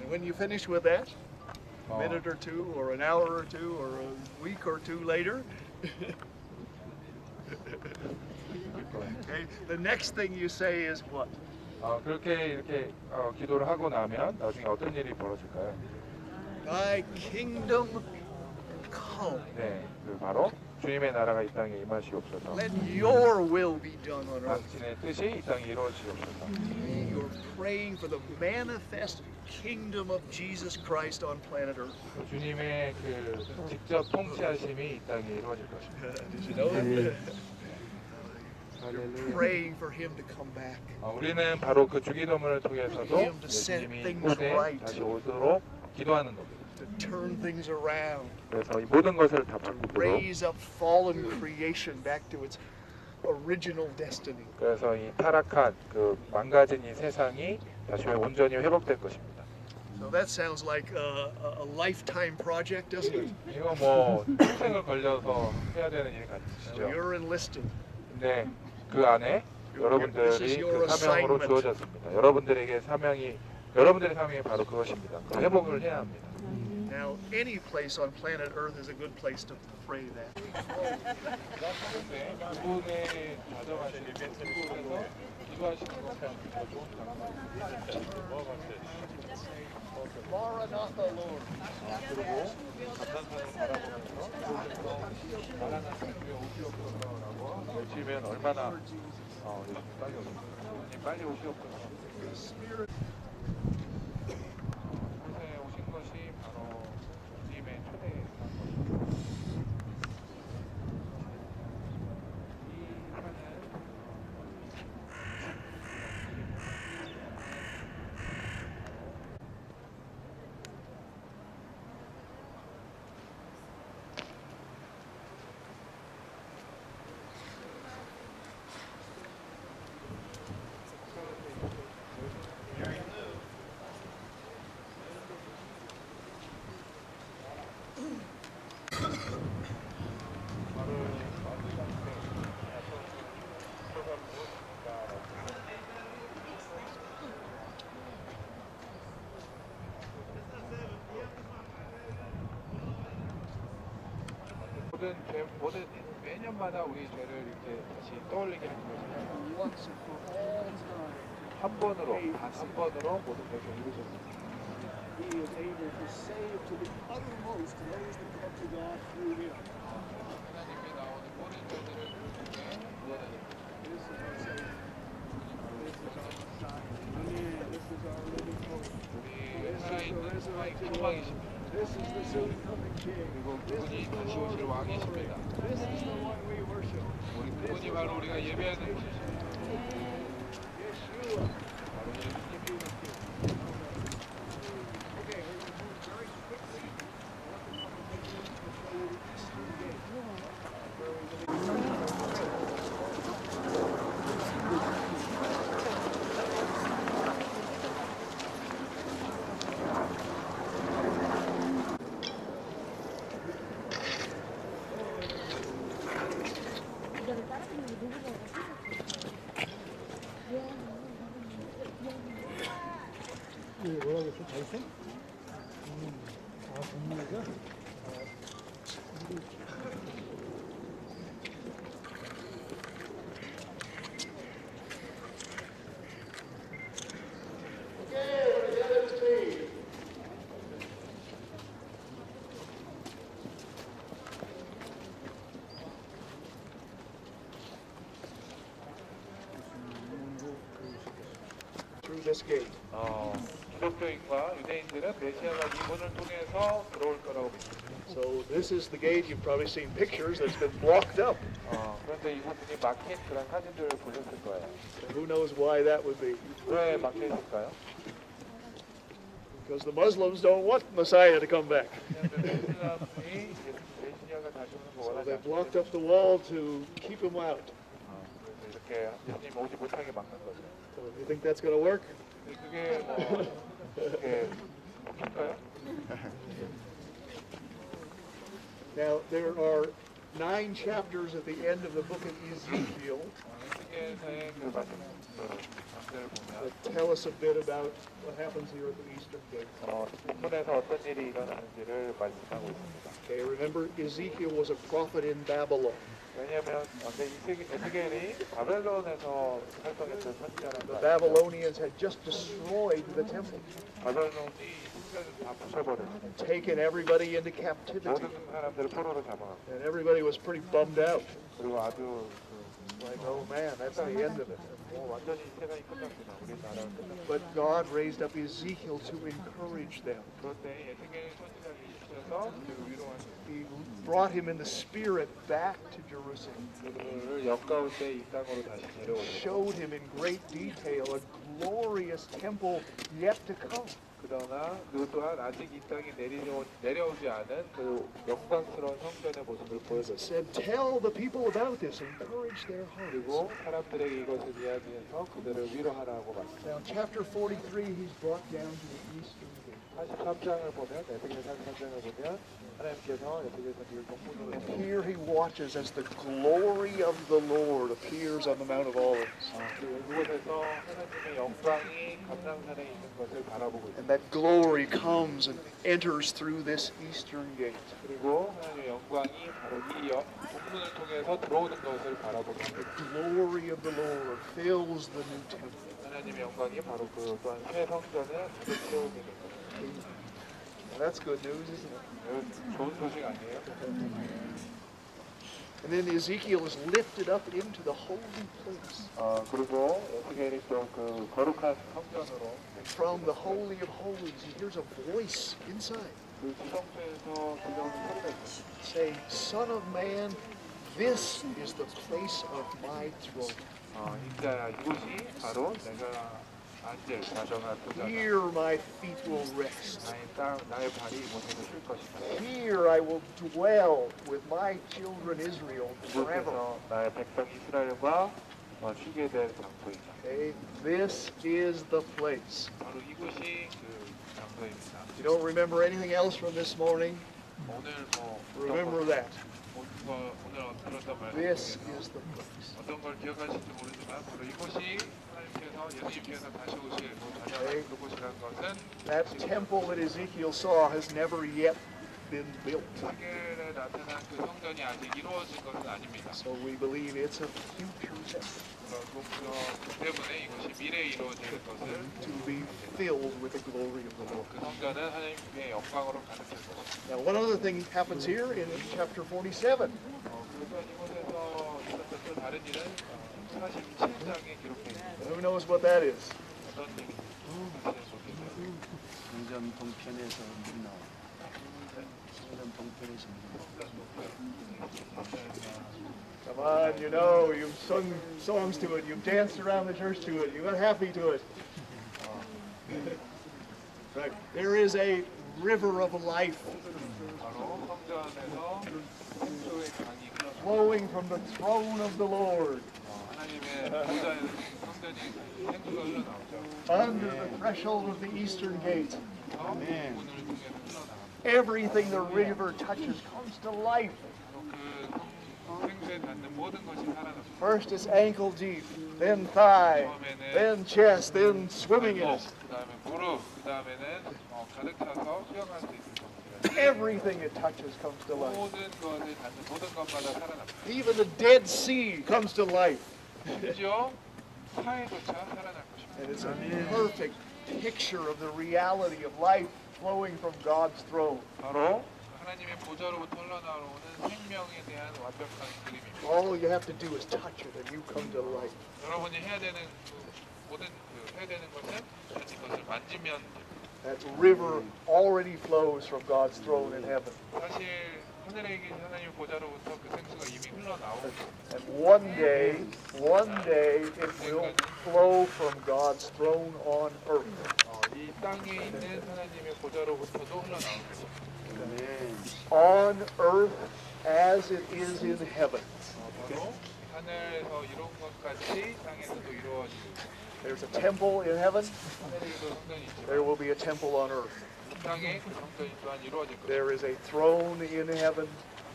When you finish with that, a minute or two, or an hour or two, or a week or two later, okay, the next thing you say is what? 그렇게 이렇게 기도를 하고 나면 나중에 어떤 일이 벌어질까요? Thy kingdom come. 네, 그 바로 주님의 나라가 이 땅에 임하시옵소서. Let your will be done on earth. 당신의 뜻이 이 땅에 이루어지옵소서. You're praying for the manifest kingdom of Jesus Christ on planet Earth. 주님의 그 직접 통치하심이 이 땅에 이루어질 것입니다. Did you know that? You're praying for him to come back. 우리는 바로 그 주기도문을 통해서도 예수님이 이곳에 다시 오도록 기도하는 겁니다. To turn things around. 그래서 이 모든 것을 다 바꾸도록. Raise up fallen creation back to its original destiny. 그래서 이 타락한 그 망가진 이 세상이 다시 온전히 회복될 것입니다. So that sounds like a lifetime project, doesn't it? 이거 뭐 평생을 걸려서 해야 되는 일 같으시죠? You're enlisted. 네, 그 안에 여러분들이 그 사명으로 주어졌습니다. 여러분들의 사명이 바로 그것입니다. 그 회복을 해야 합니다. Now, any place on planet Earth is a good place to pray that. 그분의 가정하신 이곳에서 기도하시는 것은 더 좋은 Maranatha, Lord. 그리고 감탄사를 바라보면서 하나님의 오시옵소서라고 외치면 얼마나 예수님 빨리 오시옵소서. 예수님 빨리 오시옵소서. 이곳에 오신 것이 바로 주님의 초대한 것입니다. 이 산은 모든 매년마다 우리 죄를 이렇게 다시 떠올리게 하는 것입니다. 한 번으로 모든 것을 이루셨습니다. He is able to save to the uttermost those that come to God through him. 하나님께 나오는 모든 죄들을 통해 구원하십니다. This is our Savior. This is our Messiah. This is our living hope. 우리 살아있는 소망이십니다. This is the soon coming King. 그리고 그분이 다시 오실 왕이십니다. This is the one we worship. 우리 그분이 바로 우리가 예배하는 분이십니다. Yeshua. 바로 예수님이 Okay, we're going to move very quickly. 뭐라고 했어? 잘생? 동물이가? Through this gate. 기독교인과 유대인들은 메시아가 이 문을 통해서 들어올 거라고 믿습니다. So this is the gate. You've probably seen pictures that's been blocked up. 그런데 이 부분이 막힌 그런 사진들을 보셨을 거예요. Who knows why that would be? 왜 막혀 있을까요? Because the Muslims don't want Messiah to come back. 이슬람이 메시아가 다시 오는 거 So 원하지 they 않기 blocked up the wall to keep him out. 그래서 이렇게 예수님 오지 못하게 막는 거죠. So you think that's going to work? 그게 그게 먹힐까요? Now there are 9 chapters at the end of the book of Ezekiel. 이게 본문에서의 그 말씀들을 보면 tell us a bit about what happens here at the Eastern Gate. 본문에서 어떤 일이 일어나는지를 말씀하고 있습니다. Okay, remember Ezekiel was a prophet in Babylon. 왜냐하면 에스겔이 바벨론에서 활동했던 선지자라는 The 거 Babylonians had just destroyed the temple, 바벨론이 성전을 다 부숴버렸어요. taken everybody into captivity, 모든 사람들을 포로로 잡아갔고 and everybody was pretty bummed out. 그리고 아주 Like, oh man, that's the end of it. 완전히 세상이 끝났구나. 우리 나라는 끝났구나. But God raised up Ezekiel to encourage them. 그런데 에스겔 선지자를 주셔서 위로하셨어요. He brought him in the spirit back to Jerusalem, 그들을 역가운데 이 땅으로 다시 데려오셨어요. showed him in great detail a glorious temple yet to come. 그러나 그 또한 아직 이 땅에 내려오지 않은 그 영광스러운 성전의 모습을 보여줬어요. Said, tell the people about this, encourage their hearts. 그리고 사람들에게 이것을 이야기해서 그들을 위로하라고 말했어요. Now, chapter 43, he's brought down to the eastern gate. 43장을 보면 에스겔 43장을 보면 하나님께서 에스겔 선지를 동문으로 And here he watches as the glory of the Lord appears on the Mount of Olives. 그곳에서 하나님의 영광이 감람산에 있는 것을 바라보고 있습니다. And that glory comes and enters through this eastern gate. 그리고 하나님의 영광이 바로 이 동문을 통해서 들어오는 것을 바라보고 있습니다. The glory of the Lord fills the new temple. 하나님의 영광이 바로 그 또한 새 성전을 가득 채우게 됩니다. Well, that's good news, isn't it? 좋은 소식 아니에요? And then Ezekiel is lifted up into the holy place. 그리고 에스겔이 또 그 거룩한 성전으로 From the Holy of Holies, he hears a voice inside 그 지성소에서 들려오는 소리가 있어요. saying, Son of man, this is the place of my throne. 인자야 이곳이 바로 내가 앉을 자정한 도장. Here my feet will rest. 나의 발이 이곳에서 쉴 것이다. Here I will dwell with my children Israel forever. 이곳에서 나의 백성 이스라엘과 쉬게 될 장소이다. Okay, this is the place. 바로 이곳이 그 장소입니다. You don't remember anything else from this morning? 오늘 Remember that. 오늘 들었던 말. This is the place. 어떤 걸 기억하실지 모르지만 바로 이곳이 하나님께서 예수님께서 다시 오실 다시 그곳이라는 것은 That temple that Ezekiel saw has never yet been built. 에스겔에 나타난 그 성전이 아직 이루어진 것은 아닙니다. So we believe it's a future temple 그 때문에 이것이 미래에 이루어질 것을 to be filled with the glory of the Lord. 그 성전은 하나님의 영광으로 가득할 것입니다. Now, one other thing happens here in chapter 47. 그래서 이곳에서 있었던 또 다른 일은 47장에 기록되어 있습니다. Who knows what that is? 어떤 일인지 사실 모르겠어요. 성전 동편에서 나와. 성전 동편에서 Come on, you know, you've sung songs to it, you've danced around the church to it, you got happy to it. Right. There is a river of life 바로 성전에서 생수의 강이 흘러나옵니다. flowing from the throne of the Lord 하나님의 보좌에서 성전이 생수가 흘러나오죠. under the threshold of the eastern gate. 문을 통해서 흘러나옵니다. Everything the river touches comes to life. 그 생수에 닿는 모든 것이 살아납니다. First it's ankle deep, then thigh, then chest, then swimming in it. 그다음에 무릎, 그다음에는 가득 차서 수영할 수 있을 겁니다. Everything it touches comes to life. 모든 것을 닿는 모든 것마다 살아납니다. Even the Dead Sea comes to life. 심지어 사해조차 살아날 것입니다. And it's a perfect picture of the reality of life flowing from God's throne. 바로 하나님의 보좌로부터 흘러나오는 생명에 대한 완벽한 그림입니다. All you have to do is touch it and you come to life. 여러분이 해야 되는 모든 해야 되는 것은 이것을 만지면 That river already flows from God's throne in heaven. 사실 하늘에 계신 하나님 보좌로부터 그 생수가 이미 흘러나오고 And one day it will flow from God's throne on earth. 이 땅에 있는 하나님의 보좌로부터도 흘러나옵니다. On earth as it is in heaven. 바로 하늘에서 이룬 것 같이 땅에서도 이루어지고 There's a temple in heaven. 하늘에도 성전이 있지만 There will be a temple on earth. 땅에 그 성전이 또한 이루어질 것입니다. There is a throne in heaven.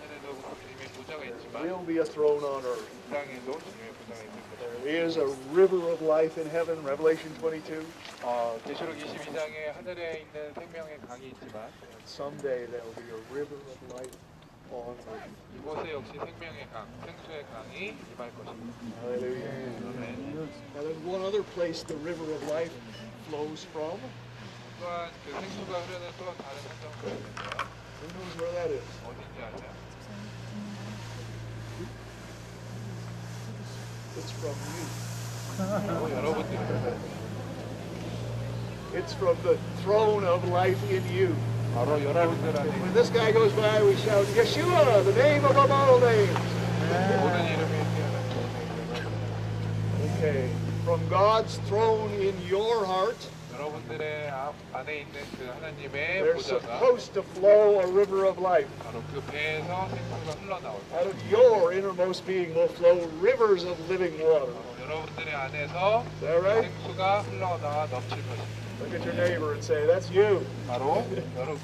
하늘에도 주님의 보좌가 There 있지만 will be a throne on earth. 땅에도 주님의 보좌가 있을 것입니다. There is there's a river of life in heaven, Revelation 22. 계시록 22장에 하늘에 있는 생명의 강이 있지만 Someday there will be a river of life on earth. 이곳에 역시 생명의 강, 생수의 강이 임할 것입니다. Hallelujah. 아멘. Now there's one other place the river of life flows from. 또한 그 생수가 흐르는 또 다른 한 장소가 있는데요. Who knows where that is? 어딘지 아세요? It's from you. 여러분들이 It's from the throne of life in you. 바로 여러분들 안에 When this guy goes by, we shout, Yeshua, the name above all names. 모든 이름이 뛰어난 그분의 이름을 Okay. From God's throne in your heart, 여러분들의 안에 있는 그 하나님의 there's 보좌가 supposed to flow a river of life. 바로 그 배에서 생수가 흘러나올 Out 거예요. of your innermost being will flow rivers of living water. 여러분들의 안에서 Is that right? 생수가 흘러나와 넘칠 것입니다. Look at your neighbor and say, that's you. 바로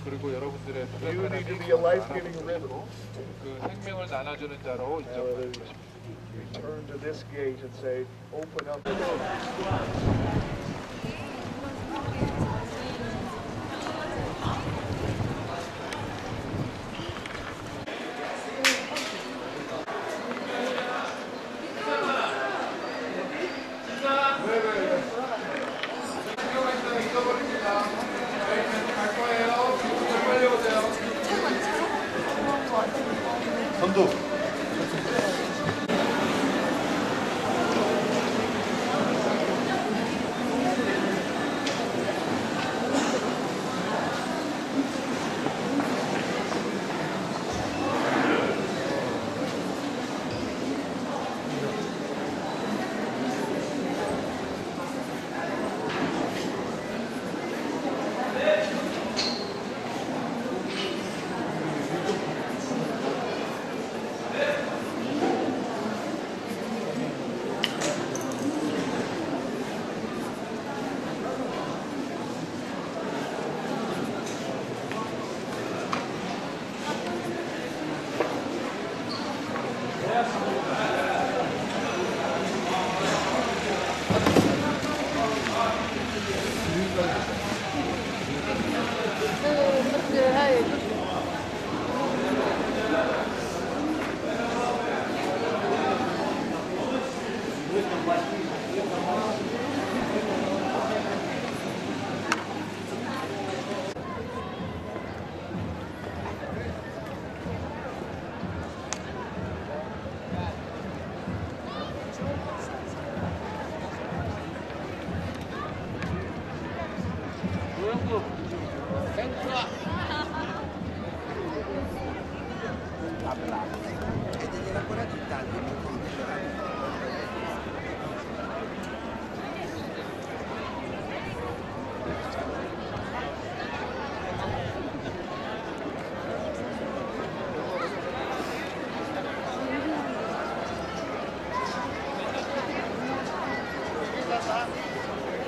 그리고 여러분들의 You need to be a life-giving river. 그 생명을 나눠주는 자로 인정받을 것입니다. Turn to this gate and say, open up. 선두.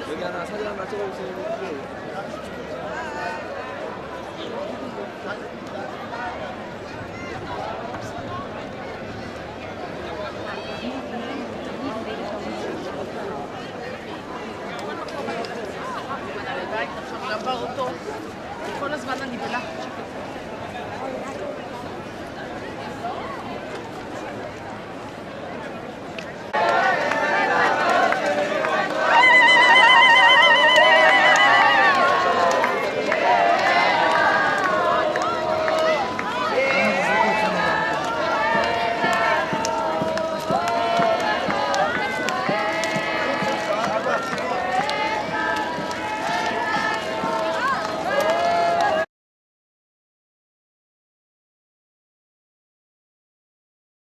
여기 하나 사진 하나 찍어주세요.